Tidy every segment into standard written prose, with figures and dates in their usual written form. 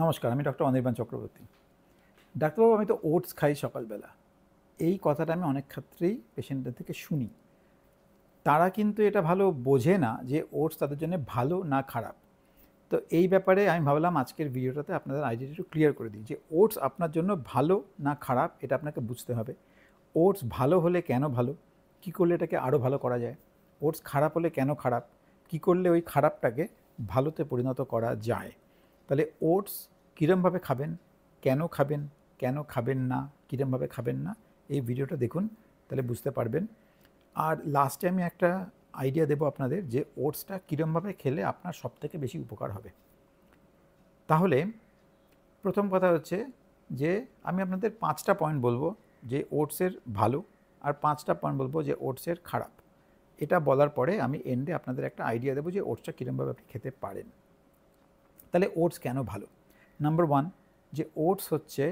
নমস্কার, আমি ডক্টর অনির্বাণ চক্রবর্তী। ডাক্তারবাবু, আমি তো ওটস খাই সকালবেলা। এই কথাটা আমি অনেক ক্ষেত্রেই পেশেন্টদের থেকে শুনি। তারা কিন্তু এটা ভালো বোঝে না যে ওটস তাদের জন্য ভালো না খারাপ। তো এই ব্যাপারে আমি ভাবলাম আজকের ভিডিওটাতে আপনাদের আইডিয়াটা একটু ক্লিয়ার করে দিই যে ওটস আপনার জন্য ভালো না খারাপ এটা আপনাকে বুঝতে হবে। ওটস ভালো হলে কেন ভালো, কী করলে এটাকে আরও ভালো করা যায়। ওটস খারাপ হলে কেন খারাপ, কী করলে ওই খারাপটাকে ভালোতে পরিণত করা যায়। তাহলে ওটস কীরমভাবে খাবেন, কেন খাবেন না, কীরমভাবে খাবেন না, এই ভিডিওটা দেখুন, তাহলে বুঝতে পারবেন। আর লাস্টে আমি একটা আইডিয়া দেবো আপনাদের যে ওটসটা কীরমভাবে খেলে আপনার সবথেকে বেশি উপকার হবে। তাহলে প্রথম কথা হচ্ছে যে আমি আপনাদের 5টা পয়েন্ট বলবো যে ওটসের ভালো, আর 5টা পয়েন্ট বলবো যে ওটসের খারাপ। এটা বলার পরে আমি এন্ডে আপনাদের একটা আইডিয়া দেবো যে ওটসটা কীরমভাবে আপনি খেতে পারেন। তাহলে ওটস কেন ভালো? নাম্বার 1, যে ওটস হচ্ছে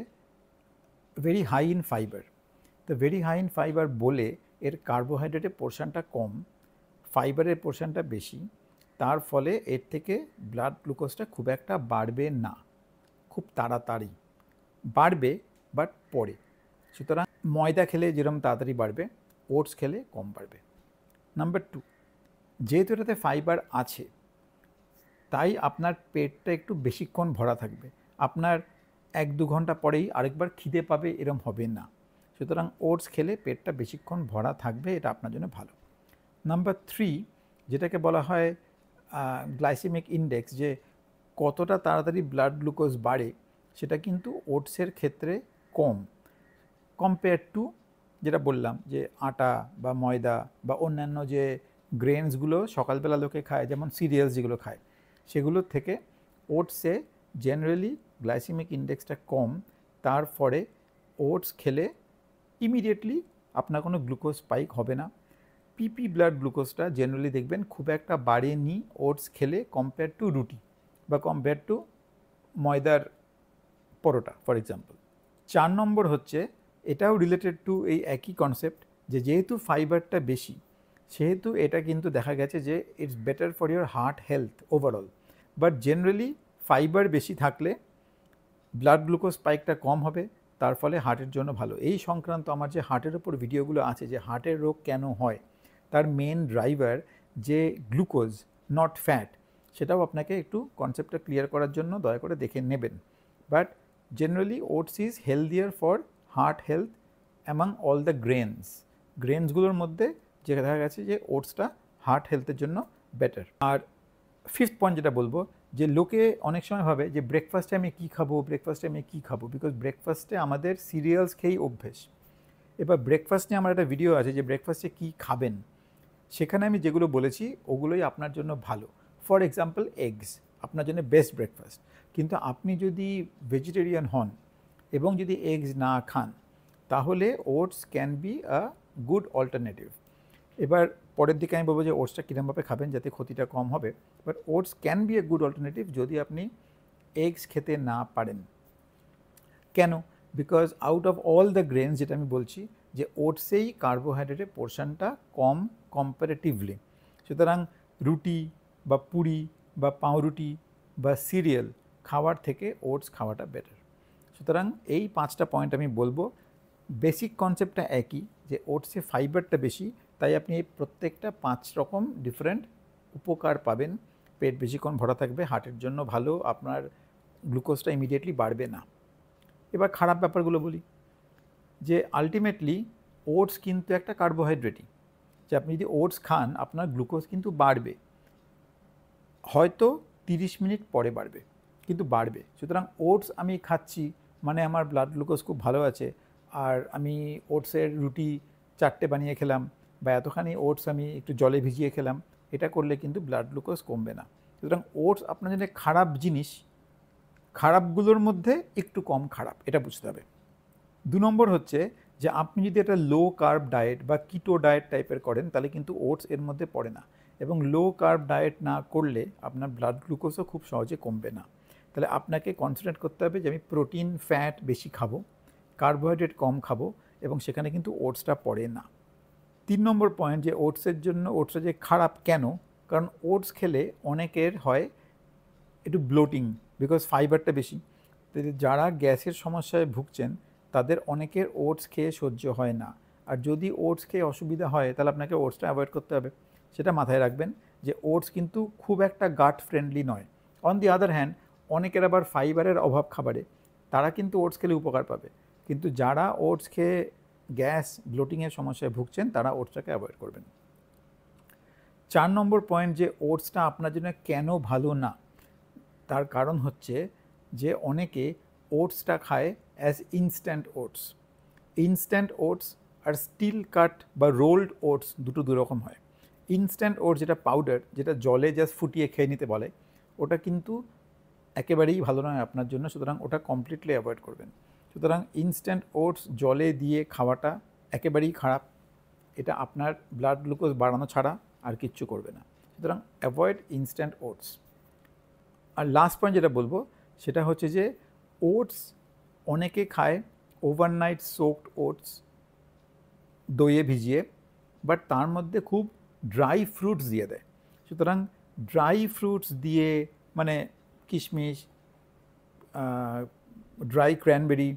ভেরি হাই ইন ফাইবার। তো ভেরি হাই ইন ফাইবার বলে এর কার্বোহাইড্রেটের পোর্শনটা কম, ফাইবারের পোর্শনটা বেশি। তার ফলে এর থেকে ব্লাড গ্লুকোজটা খুব একটা বাড়বে না, খুব তাড়াতাড়ি বাড়বে, বাট পরে। সুতরাং ময়দা খেলে যেরকম তাড়াতাড়ি বাড়বে, ওটস খেলে কম বাড়বে। নাম্বার 2, যেহেতু এটাতে ফাইবার আছে তাই আপনার পেটটা একটু বেশিক্ষণ ভরা থাকবে। আপনার 1-2 ঘন্টা পরেই আরেকবার খিদে পাবে এরম হবে না। সুতরাং ওটস খেলে পেটটা বেশিক্ষণ ভরা থাকবে, এটা আপনার জন্য ভালো। নাম্বার 3, যেটাকে বলা হয় গ্লাইসেমিক ইন্ডেক্স, যে কতটা তাড়াতাড়ি ব্লাড গ্লুকোজ বাড়ে, সেটা কিন্তু ওটসের ক্ষেত্রে কম কম্পেয়ার টু যেটা বললাম যে আটা বা ময়দা বা অন্যান্য যে গ্রেনসগুলো সকালবেলা লোকে খায়, যেমন সিরিয়ালস যেগুলো খায়, সেগুলোর থেকে ওটসে জেনারেলি গ্লাইসেমিক ইন্ডেক্সটা কম। তার ফলে ওটস খেলে ইমিডিয়েটলি আপনার কোনো গ্লুকোজ স্পাইক হবে না। পিপি ব্লাড গ্লুকোজটা জেনারেলি দেখবেন খুব একটা বাড়েনি ওটস খেলে কম্পেয়ার টু রুটি বা কম্পেয়ার টু ময়দার পরোটা ফর এক্সাম্পল। 4 নম্বর হচ্ছে, এটাও রিলেটেড টু এই একই কনসেপ্ট, যে যেহেতু ফাইবারটা বেশি সেহেতু এটা কিন্তু দেখা গেছে যে it's better for your heart health overall. But generally fibre বেশি থাকলে ব্লাড গ্লুকোজ স্পাইকটা কম হবে, তার ফলে হার্টের জন্য ভালো। এই সংক্রান্ত আমার যে হার্টের ওপর ভিডিওগুলো আছে, যে হার্টের রোগ কেন হয়, তার মেন ড্রাইভার যে গ্লুকোজ নট ফ্যাট, সেটাও আপনাকে একটু কনসেপ্টটা ক্লিয়ার করার জন্য দয়া করে দেখে নেবেন। But generally oats is healthier for heart health among all the গ্রেনসগুলোর মধ্যে যে দেখা গেছে যে ওটসটা হার্ট হেলথের জন্য বেটার। আর 5th পয়েন্ট যেটা বলবো, যে লোকে অনেক সময় ভাবে যে ব্রেকফাস্টে আমি কী খাবো, বিকজ ব্রেকফাস্টে আমাদের সিরিয়ালস খেয়েই অভ্যেস। এবার ব্রেকফাস্ট নিয়ে আমার একটা ভিডিও আছে যে ব্রেকফাস্টে কী খাবেন, সেখানে আমি যেগুলো বলেছি ওগুলোই আপনার জন্য ভালো। ফর এক্সাম্পল এগস আপনার জন্য বেস্ট ব্রেকফাস্ট, কিন্তু আপনি যদি ভেজিটেরিয়ান হন এবং যদি এগস না খান, তাহলে oats can be a good alternative. এবার পরের দিকে আমি বলবো যে ওটসটা কীরকমভাবে খাবেন যাতে ক্ষতিটা কম হবে। But oats can B a good alternative যদি আপনি এগস খেতে না পারেন। কেন? Because out of all the grains, যেটা আমি বলছি যে ওটসেই কার্বোহাইড্রেটের পোর্শনটা কম কম্পারেটিভলি। সুতরাং রুটি বা পুরি বা পাউরুটি বা সিরিয়াল খাওয়ার থেকে ওটস খাওয়াটা বেটার। সুতরাং এই 5টা পয়েন্ট আমি বলবো। বেসিক কনসেপ্টটা একই, যে ওটসে ফাইবারটা বেশি, তাই আপনি এই প্রত্যেকটা 5 রকম ডিফারেন্ট উপকার পাবেন। পেট বেশিক্ষণ ভরা থাকবে, হার্টের জন্য ভালো, আপনার গ্লুকোজটা ইমিডিয়েটলি বাড়বে না। এবার খারাপ ব্যাপারগুলো বলি, যে আলটিমেটলি ওটস কিন্তু একটা কার্বোহাইড্রেটই, যে আপনি যদি ওটস খান আপনার গ্লুকোজ কিন্তু বাড়বে, হয়তো 30 মিনিট পরে বাড়বে, কিন্তু বাড়বে। সুতরাং ওটস আমি খাচ্ছি মানে আমার ব্লাড গ্লুকোজ খুব ভালো আছে, আর আমি ওটসের রুটি 4টে বানিয়ে খেলাম বা এতখানি ওটস আমি একটু জলে ভিজিয়ে খেলাম, এটা করলে কিন্তু ব্লাড গ্লুকোজ কমবে না। সুতরাং ওটস আপনার জন্য খারাপ জিনিস, খারাপগুলোর মধ্যে একটু কম খারাপ, এটা বুঝতে হবে। 2 নম্বর হচ্ছে যে আপনি যদি একটা লো কার্ব ডায়েট বা কিটো ডায়েট টাইপের করেন, তাহলে কিন্তু ওটস এর মধ্যে পড়ে না, এবং লো কার্ব ডায়েট না করলে আপনার ব্লাড গ্লুকোজও খুব সহজে কমবে না। তাহলে আপনাকে কনসেন্ট্রেট করতে হবে যে আমি প্রোটিন ফ্যাট বেশি খাবো, কার্বোহাইড্রেট কম খাবো, এবং সেখানে কিন্তু ওটসটা পড়ে না। 3 নম্বর পয়েন্ট, যে ওটসের যে খারাপ কেন, কারণ ওটস খেলে অনেকের হয় একটু ব্লোটিং, বিকজ ফাইবারটা বেশি। যারা গ্যাসের সমস্যায় ভুগছেন তাদের অনেকের ওটস খেয়ে সহ্য হয় না, আর যদি ওটস খেয়ে অসুবিধা হয় তাহলে আপনাকে ওটসটা অ্যাভয়েড করতে হবে। সেটা মাথায় রাখবেন যে ওটস কিন্তু খুব একটা গাট ফ্রেন্ডলি নয়। অন দি আদার হ্যান্ড অনেকের আবার ফাইবারের অভাব খাবারে, তারা কিন্তু ওটস খেলে উপকার পাবে। কিন্তু যারা ওটস খেয়ে গ্যাস ব্লোটিংয়ের সমস্যায় ভুগছেন তারা ওটসটাকে অ্যাভয়েড করবেন। 4 নম্বর পয়েন্ট, যে ওটসটা আপনার জন্য কেন ভালো না, তার কারণ হচ্ছে যে অনেকে ওটসটা খায় as instant oats. Instant oats আর স্টিল কাট বা রোল্ড ওটস দুটো দুরকম হয়। ইনস্ট্যান্ট ওটস যেটা পাউডার, যেটা জলে জাস্ট ফুটিয়ে খেয়ে নিতে বলে, ওটা কিন্তু একেবারেই ভালো নয় আপনার জন্য, সুতরাং ওটা কমপ্লিটলি অ্যাভয়েড করবেন। সুতরাং ইনস্ট্যান্ট ওটস জলে দিয়ে খাওয়াটা একেবারেই খারাপ, এটা আপনার ব্লাড গ্লুকোজ বাড়ানো ছাড়া আর কিচ্ছু করবে না। সুতরাং অ্যাভয়েড ইনস্ট্যান্ট ওটস। আর লাস্ট পয়েন্ট যেটা বলবো সেটা হচ্ছে যে ওটস অনেকে খায় ওভারনাইট সোকড ওটস দইয়ে ভিজিয়ে, বাট তার মধ্যে খুব ড্রাই ফ্রুটস দিয়ে দেয়। সুতরাং ড্রাই ফ্রুটস দিয়ে মানে কিশমিশ, ড্রাই ক্র্যানবেরি,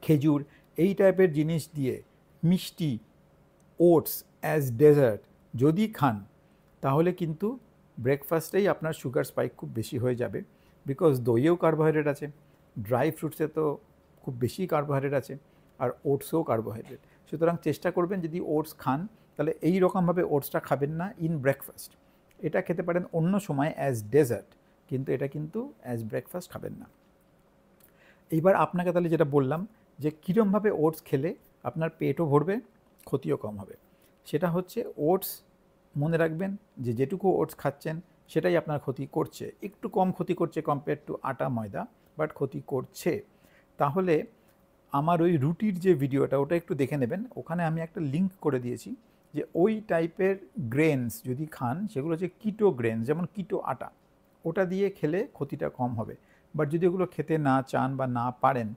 খেজুর, এই টাইপের জিনিস দিয়ে মিষ্টি ওটস অ্যাজ ডেজার্ট যদি খান তাহলে কিন্তু ব্রেকফাস্টেই আপনার সুগার স্পাইক খুব বেশি হয়ে যাবে, বিকজ দইয়েও কার্বোহাইড্রেট আছে, ড্রাই ফ্রুটসে তো খুব বেশি কার্বোহাইড্রেট আছে, আর ওটসেও কার্বোহাইড্রেট। সুতরাং চেষ্টা করবেন যদি ওটস খান তাহলে এই রকমভাবে ওটসটা খাবেন না ইন ব্রেকফাস্ট। এটা খেতে পারেন অন্য সময় অ্যাজ ডেজার্ট, কিন্তু এটা কিন্তু অ্যাজ ব্রেকফাস্ট খাবেন না। এইবার আপনাকে তাহলে যেটা বললাম যে কীরমভাবে ওটস খেলে আপনার পেটও ভরবে, ক্ষতিও কম হবে, সেটা হচ্ছে ওটস মনে রাখবেন যে যেটুকু ওটস খাচ্ছেন সেটাই আপনার ক্ষতি করছে, একটু কম ক্ষতি করছে কম্পেয়ার টু আটা ময়দা, বাট ক্ষতি করছে। তাহলে আমার ওই রুটির যে ভিডিওটা ওটা একটু দেখে নেবেন, ওখানে আমি একটা লিঙ্ক করে দিয়েছি যে ওই টাইপের গ্রেনস যদি খান সেগুলো হচ্ছে কিটো গ্রেনস, যেমন কিটো আটা, ওটা দিয়ে খেলে ক্ষতিটা কম হবে। বাট যদি ওগুলো খেতে না চান বা না পারেন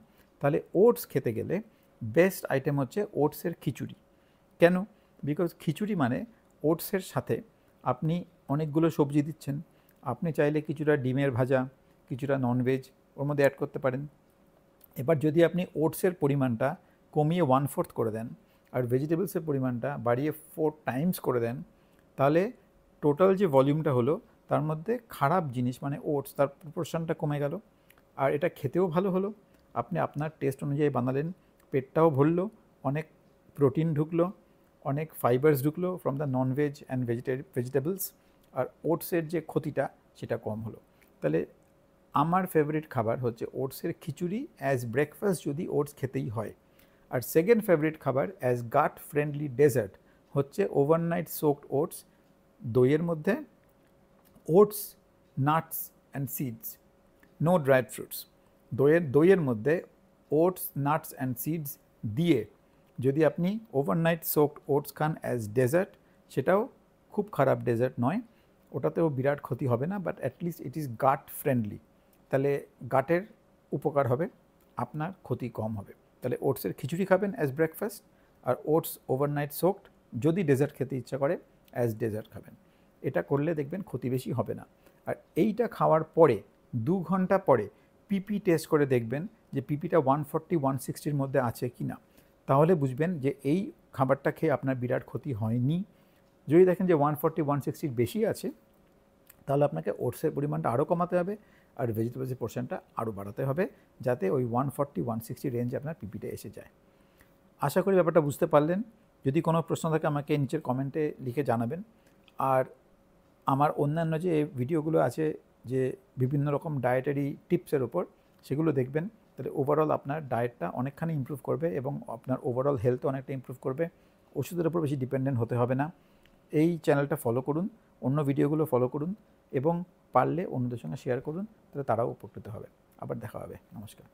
তাহলে ওটস খেতে গেলে বেস্ট আইটেম হচ্ছে ওটসের খিচুড়ি। কেন? বিকজ খিচুড়ি মানে ওটসের সাথে আপনি অনেকগুলো সবজি দিচ্ছেন, আপনি চাইলে কিছুটা ডিমের ভাজা, কিছুটা ননভেজ ওর মধ্যে অ্যাড করতে পারেন। এবার যদি আপনি ওটসের পরিমাণটা কমিয়ে 1/4 করে দেন আর ভেজিটেবলসের পরিমাণটা বাড়িয়ে 4 টাইমস করে দেন, তাহলে টোটাল যে ভলিউমটা হলো তার মধ্যে খারাপ জিনিস মানে ওটস তার প্রপোর্শনটা কমে গেল, আর এটা খেতেও ভালো হলো, আপনি আপনার টেস্ট অনুযায়ী বানালেন, পেটটাও ভরলো, অনেক প্রোটিন ঢুকলো, অনেক ফাইবার্স ঢুকলো from the nonveg and vegetables, আর ওটসের যে ক্ষতিটা সেটা কম হলো। তাহলে আমার ফেভারিট খাবার হচ্ছে ওটসের খিচুড়ি অ্যাজ ব্রেকফাস্ট যদি ওটস খেতেই হয়। আর সেকেন্ড ফেভারিট খাবার অ্যাজ গাট ফ্রেন্ডলি ডেজার্ট হচ্ছে ওভারনাইট সোকড ওটস দইয়ের মধ্যে, oats, nuts and seeds, no dried fruits, দইয়ের মধ্যে ওটস, নাটস অ্যান্ড সিডস দিয়ে যদি আপনি ওভারনাইট সোকড ওটস খান অ্যাজ ডেজার্ট, সেটাও খুব খারাপ ডেজার্ট নয়, ওটাতেও বিরাট ক্ষতি হবে না, but at least it is gut friendly. তাহলে গাটের উপকার হবে, আপনার ক্ষতি কম হবে। তাহলে ওটসের খিচুড়ি খাবেন অ্যাজ ব্রেকফাস্ট, আর ওটস ওভারনাইট সোকড যদি ডেজার্ট খেতে ইচ্ছা করে অ্যাজ ডেজার্ট খাবেন। এটা করলে দেখবেন ক্ষতি বেশি হবে না। আর এইটা খাওয়ার পরে 2 ঘন্টা পরে পিপি টেস্ট করে দেখবেন যে পিপিটা 140-160 মধ্যে আছে কি না, তাহলে বুঝবেন যে এই খাবারটা খেয়ে আপনার বিরাট ক্ষতি হয়নি। যদি দেখেন যে 140-160 বেশি আছে তাহলে আপনাকে ওটসের পরিমাণটা আরও কমাতে হবে আর ভেজিটেবলসের পোর্শনটা আরও বাড়াতে হবে, যাতে ওই 140-160 রেঞ্জে আপনার পিপিটা এসে যায়। আশা করি ব্যাপারটা বুঝতে পারলেন। যদি কোনো প্রশ্ন থাকে আমাকে নিচের কমেন্টে লিখে জানাবেন। আর আমার অন্যান্য যে ভিডিওগুলো আছে যে বিভিন্ন রকম ডায়েটারি টিপসের ওপর, সেগুলো দেখবেন, তাহলে ওভারঅল আপনার ডায়েটটা অনেকখানি ইমপ্রুভ করবে এবং আপনার ওভারঅল হেলথও অনেকটা ইমপ্রুভ করবে। ওষুধের ওপর বেশি ডিপেন্ডেন্ট হতে হবে না। এই চ্যানেলটা ফলো করুন, অন্য ভিডিওগুলো ফলো করুন এবং পারলে অন্যদের সঙ্গে শেয়ার করুন, তাহলে তারাও উপকৃত হবে। আবার দেখা হবে। নমস্কার।